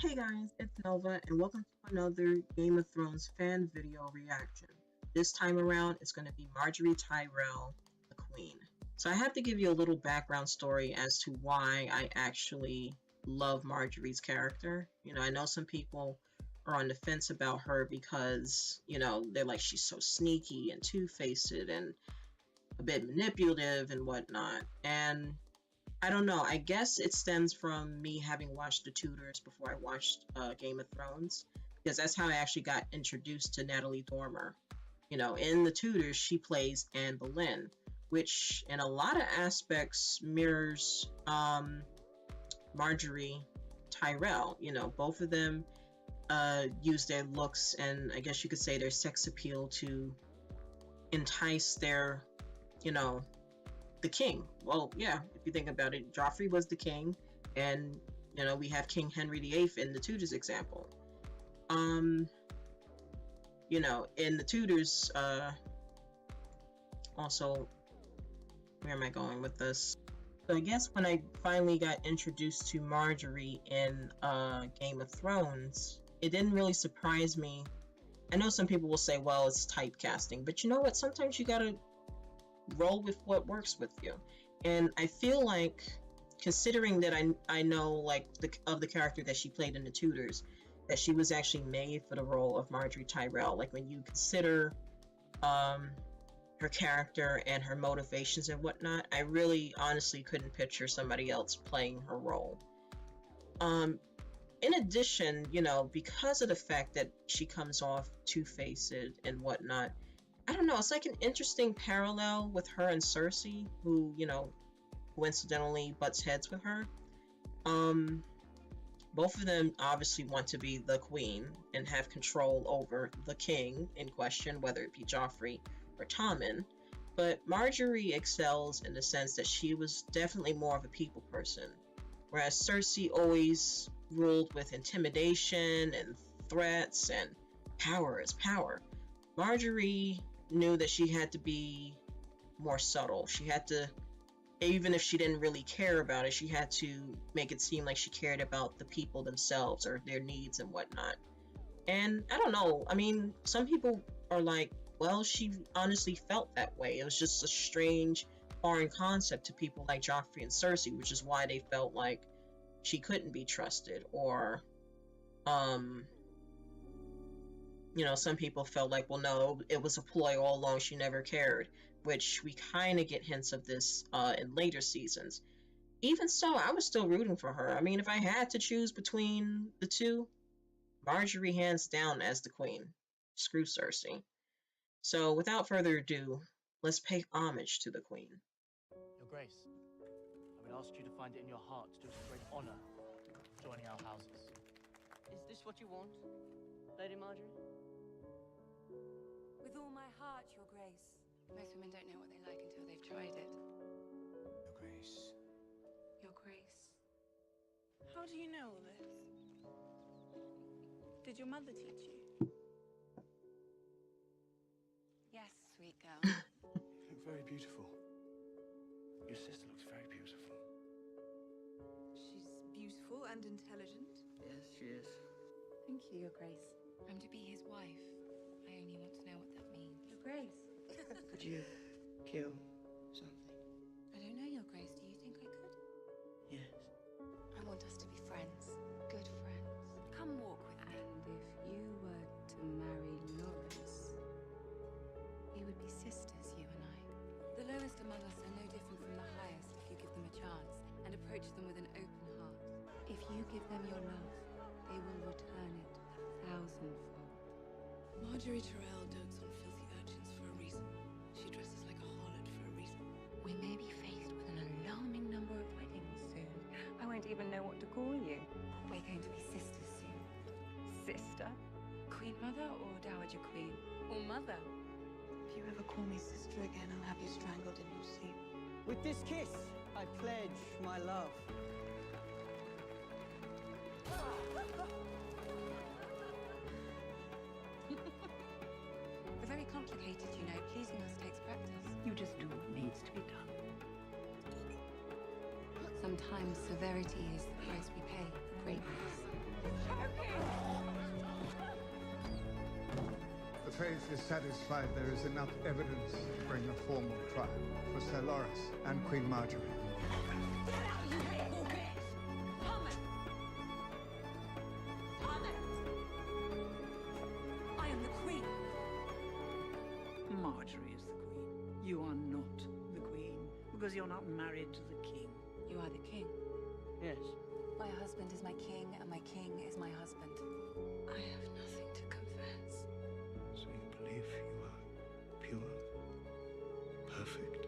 Hey guys, it's Nova, and welcome to another Game of Thrones fan video reaction. This time around, it's going to be Margaery Tyrell, the Queen. So I have to give you a little background story as to why I actually love Margaery's character. I know some people are on the fence about her because, they're like, she's so sneaky and two-faced and a bit manipulative and whatnot. And I don't know. I guess it stems from me having watched The Tudors before I watched Game of Thrones, because that's how I actually got introduced to Natalie Dormer. In The Tudors, she plays Anne Boleyn, which in a lot of aspects mirrors Margaery Tyrell. Both of them use their looks and I guess you could say their sex appeal to entice their, the king. Well, yeah, if you think about it, Joffrey was the king, and we have King Henry VIII in the Tudors example. In the Tudors, also, where am I going with this? So I guess when I finally got introduced to Margaery in Game of Thrones, it didn't really surprise me. I know some people will say, well, it's typecasting, but you know what? Sometimes you gotta roll with what works with you. And I feel like, considering that I know like of the character that she played in the Tudors, that she was actually made for the role of Margaery Tyrell. Like when you consider her character and her motivations and whatnot, I really honestly couldn't picture somebody else playing her role. In addition, because of the fact that she comes off two-faced and whatnot, I don't know, it's like an interesting parallel with her and Cersei, who, coincidentally butts heads with her. Both of them obviously want to be the queen and have control over the king in question, whether it be Joffrey or Tommen. But Margaery excels in the sense that she was definitely more of a people person, whereas Cersei always ruled with intimidation and threats, and power is power. Margaery knew that she had to be more subtle. She had to, even if she didn't really care about it, she had to make it seem like she cared about the people themselves or their needs and whatnot. And I don't know, I mean, some people are like, well, she honestly felt that way. It was just a strange, foreign concept to people like Joffrey and Cersei, which is why they felt like she couldn't be trusted, or some people felt like, well, no, it was a ploy all along, she never cared, which we kind of get hints of this in later seasons. Even so, I was still rooting for her. I mean, if I had to choose between the two, Margaery hands down as the queen. Screw Cersei. So, without further ado, let's pay homage to the queen. Your Grace, I would ask you to find it in your heart to do us a great honor joining our houses. Is this what you want, Lady Margaery? With all my heart, Your Grace. Most women don't know what they like until they've tried it. Your Grace. Your Grace. How do you know all this? Did your mother teach you? Yes, sweet girl. You look very beautiful. Your sister looks very beautiful. She's beautiful and intelligent. Yes, she is. Thank you, Your Grace. I'm to be his wife. I only want to know what that means. Your Grace. Could you kill something? I don't know, Your Grace. Do you think I could? Yes. I want us to be friends. Good friends. Come walk with me. And if you were to marry Lawrence, we would be sisters, you and I. The lowest among us are no different from the highest if you give them a chance and approach them with an open heart. If you give them your love, they will return it thousandfold. Margaery Tyrell dotes on filthy urchins for a reason. She dresses like a harlot for a reason. We may be faced with an alarming number of weddings soon. I won't even know what to call you. We're going to be sisters soon. Sister? Queen Mother or Dowager Queen? Or Mother? If you ever call me sister again, I'll have you strangled in your sleep. With this kiss, I pledge my love. We're very complicated, you know. Pleasing us takes practice. You just do what needs to be done. Sometimes severity is the price we pay for greatness. faith is satisfied there is enough evidence to bring a formal trial for Sir Loris and Queen Margaery. Get out, you hateful bitch! Tommen! Tommen! I am the queen. Marjorie is the queen. You are not the queen, because you're not married to the king. You are the king. Yes. My husband is my king, and my king is my husband. I have nothing to confess. So you believe you are pure, perfect,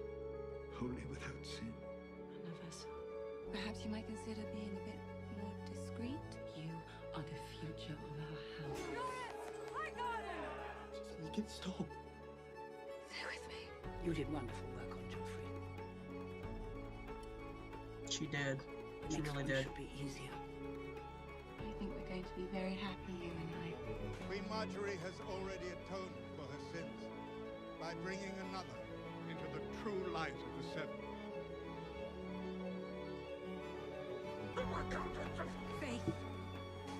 holy without sin? None of us. Perhaps you might consider being a bit more discreet. You are the future of our house. I got him! You can stop. Stay with me. You did wonderful work on Joffrey. She did. She Next really one did. should be easier. I think we're going to be very happy, you and I. Queen Margaery has already atoned for her sins by bringing another into the true light of the Seven. Faith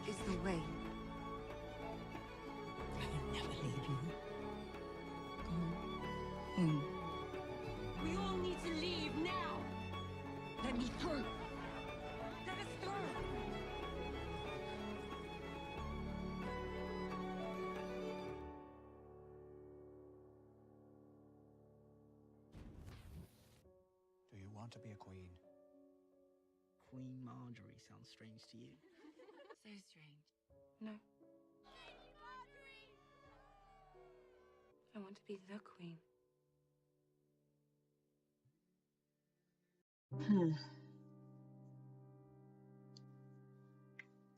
is the way. I will never leave you. Go home. We all need to leave now! Let me through! Let us through! Do you want to be a queen? Queen Margaery sounds strange to you. So strange. No. I want to be the queen.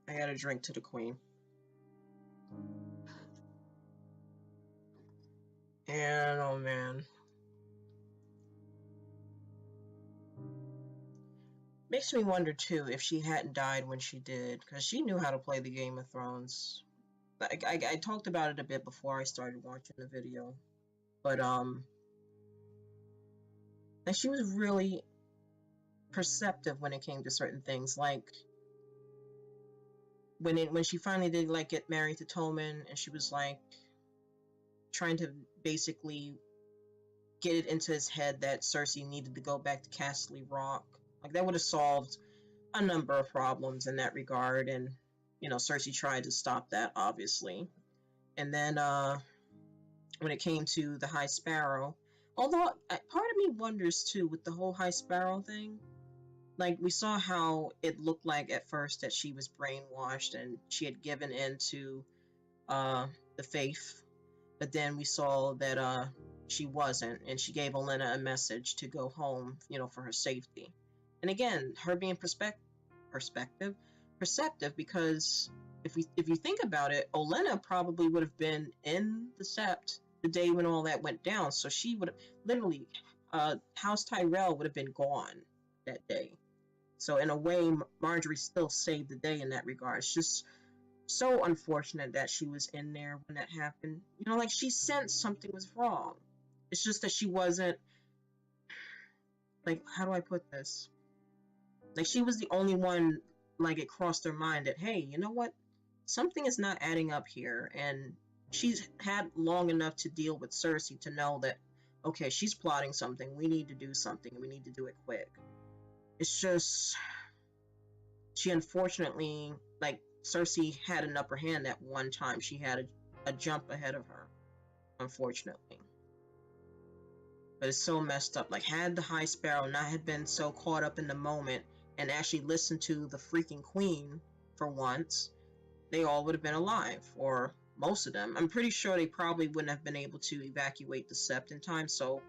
I got a drink to the queen. And oh man. Makes me wonder too if she hadn't died when she did, because she knew how to play the Game of Thrones. I talked about it a bit before I started watching the video, but and she was really perceptive when it came to certain things, like when she finally did like get married to Tommen, and she was like trying to basically get it into his head that Cersei needed to go back to Castle Rock. Like that would have solved a number of problems in that regard, and you know Cersei tried to stop that, obviously. And then when it came to the High Sparrow, although part of me wonders too with the whole High Sparrow thing, like we saw how it looked like at first that she was brainwashed and she had given in to the faith, but then we saw that she wasn't, and she gave Olenna a message to go home, you know, for her safety. And again, her being perceptive, because if you think about it, Olenna probably would have been in the Sept the day when all that went down, so she would have literally House Tyrell would have been gone that day. So in a way, Marjorie still saved the day in that regard. It's just so unfortunate that she was in there when that happened. You know, like she sensed something was wrong. It's just that she wasn't, like, how do I put this? Like she was the only one, like it crossed her mind that, hey, you know what? Something is not adding up here. And she's had long enough to deal with Cersei to know that, okay, she's plotting something. We need to do something, and we need to do it quick. It's just, she unfortunately, like, Cersei had an upper hand that one time. She had a jump ahead of her, unfortunately. But it's so messed up. Like, had the High Sparrow not had been so caught up in the moment and actually listened to the freaking queen for once, they all would have been alive, or most of them. I'm pretty sure they probably wouldn't have been able to evacuate the Sept in time, so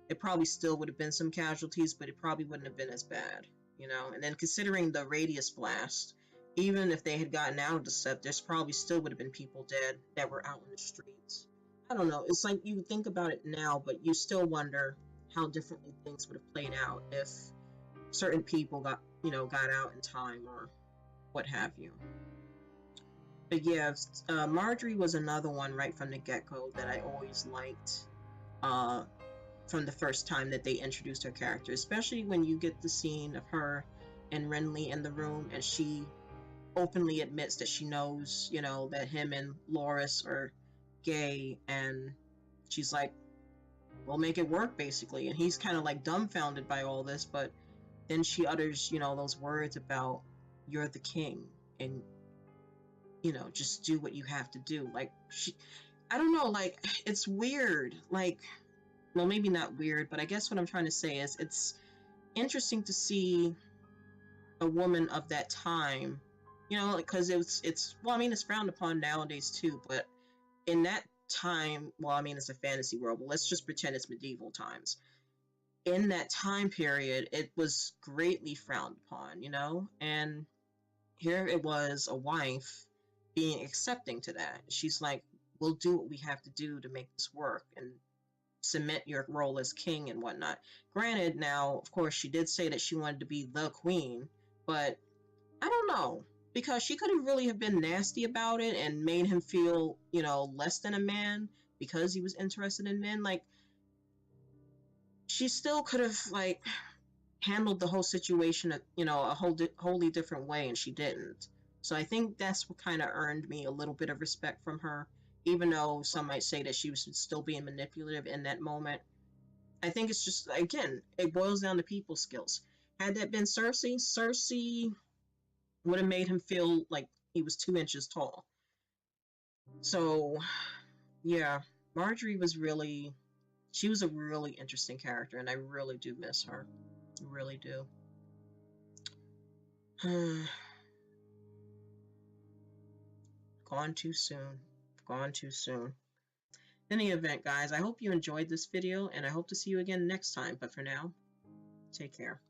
it probably still would have been some casualties, but it probably wouldn't have been as bad, you know? And then considering the radius blast, even if they had gotten out of the Sept, there's probably still would have been people dead that were out in the streets. I don't know, it's like you think about it now, but you still wonder how differently things would have played out if certain people got out in time or what have you. But yeah, Marjorie was another one right from the get-go that I always liked from the first time that they introduced her character, especially when you get the scene of her and Renly in the room and she openly admits that she knows, you know, that him and Loras are gay, and she's like, we'll make it work, basically. And he's kind of like dumbfounded by all this, but then she utters, you know, those words about, you're the king, and, you know, just do what you have to do. Like, I don't know, like, it's weird. Like, well, maybe not weird, but I guess what I'm trying to say is it's interesting to see a woman of that time, you know, because it's well, I mean, it's frowned upon nowadays too, but in that time, well, I mean, it's a fantasy world, but let's just pretend it's medieval times. In that time period, it was greatly frowned upon, you know, and here it was, a wife being accepting to that. She's like, we'll do what we have to do to make this work and cement your role as king and whatnot. Granted, now, of course, she did say that she wanted to be the queen, but I don't know, because she could have really have been nasty about it and made him feel, you know, less than a man because he was interested in men. Like, she still could have, like, handled the whole situation, you know, a wholly different way, and she didn't. So I think that's what kind of earned me a little bit of respect from her, even though some might say that she was still being manipulative in that moment. I think it's just, again, it boils down to people skills. Had that been Cersei would have made him feel like he was 2 inches tall. So, yeah, Margaery was really, she was a really interesting character, and I really do miss her. I really do. Gone too soon. Gone too soon. In any event, guys, I hope you enjoyed this video, and I hope to see you again next time. But for now, take care.